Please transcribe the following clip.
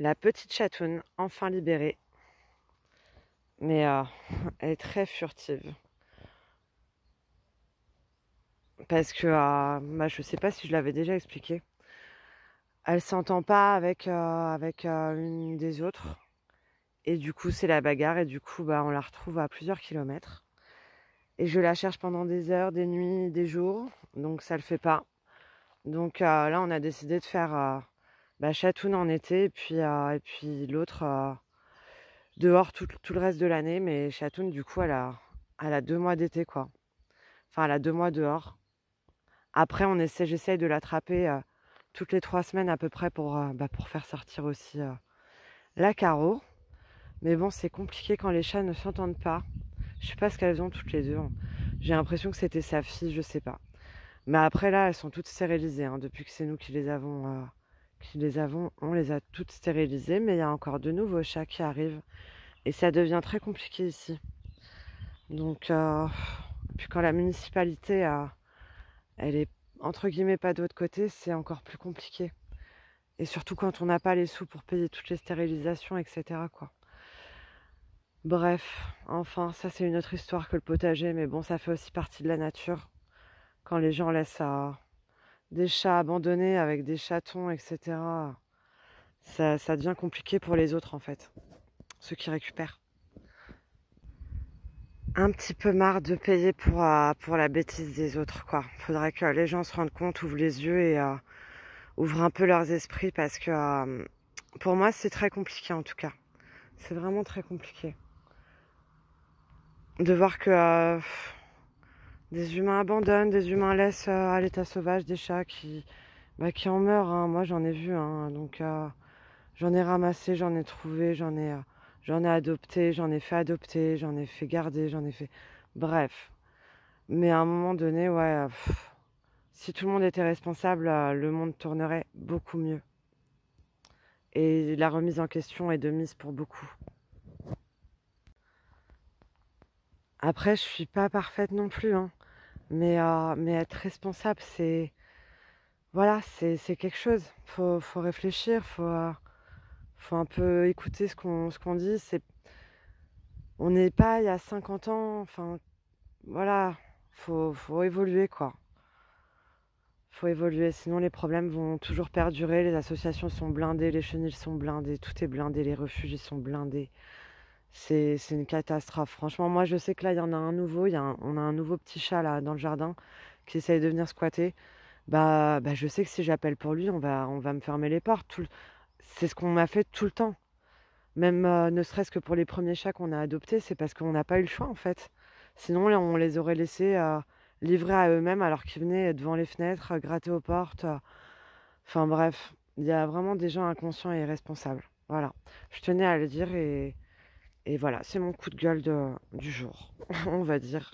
La petite chatoune, enfin libérée. Mais elle est très furtive. Parce que, je sais pas si je l'avais déjà expliqué. Elle s'entend pas avec une des autres. Et du coup, c'est la bagarre. Et du coup, on la retrouve à plusieurs kilomètres. Et je la cherche pendant des heures, des nuits, des jours. Donc ça le fait pas. Donc là, on a décidé de faire chatoune en été. Et puis l'autre dehors tout le reste de l'année. Mais chatoune, du coup, elle a 2 mois d'été, quoi. Enfin, elle a 2 mois dehors. Après, j'essaye de l'attraper toutes les 3 semaines à peu près pour faire sortir aussi la Caro. Mais bon, c'est compliqué quand les chats ne s'entendent pas. Je sais pas ce qu'elles ont toutes les deux. J'ai l'impression que c'était sa fille, je sais pas. Mais après là, elles sont toutes stérilisées. Depuis que c'est nous on les a toutes stérilisées. Mais il y a encore de nouveaux chats qui arrivent. Et ça devient très compliqué ici. Donc, puis quand la municipalité elle est entre guillemets pas de l'autre côté, c'est encore plus compliqué. Et surtout quand on n'a pas les sous pour payer toutes les stérilisations, etc., quoi. Bref, enfin, ça c'est une autre histoire que le potager, mais bon, ça fait aussi partie de la nature. Quand les gens laissent des chats abandonnés avec des chatons, etc., ça devient compliqué pour les autres, en fait, ceux qui récupèrent. Un petit peu marre de payer pour la bêtise des autres, quoi. Faudrait que les gens se rendent compte, ouvrent les yeux et ouvrent un peu leurs esprits parce que pour moi, c'est très compliqué en tout cas. C'est vraiment très compliqué. De voir que des humains abandonnent, des humains laissent à l'état sauvage des chats qui en meurent. Hein. Moi, j'en ai vu. Hein. Donc, j'en ai ramassé, j'en ai trouvé, j'en ai adopté, j'en ai fait adopter, j'en ai fait garder, j'en ai fait... Bref. Mais à un moment donné, ouais, si tout le monde était responsable, le monde tournerait beaucoup mieux. Et la remise en question est de mise pour beaucoup. Après, je suis pas parfaite non plus, hein. Mais être responsable, voilà, c'est quelque chose. Faut réfléchir, faut un peu écouter ce qu'on dit. On n'est pas il y a 50 ans. Enfin, voilà, faut évoluer, quoi. Faut évoluer, sinon les problèmes vont toujours perdurer. Les associations sont blindées, les chenils sont blindés, tout est blindé, les refuges ils sont blindés. C'est une catastrophe. Franchement, moi je sais que là il y en a un nouveau, on a un nouveau petit chat là dans le jardin qui essaye de venir squatter. Je sais que si j'appelle pour lui, on va me fermer les portes. C'est ce qu'on m'a fait tout le temps. Même ne serait-ce que pour les premiers chats qu'on a adoptés, c'est parce qu'on n'a pas eu le choix en fait. Sinon, là, on les aurait laissés livrés à eux-mêmes alors qu'ils venaient devant les fenêtres, gratter aux portes. Enfin bref, il y a vraiment des gens inconscients et irresponsables. Voilà, je tenais à le dire et voilà, c'est mon coup de gueule du jour, on va dire.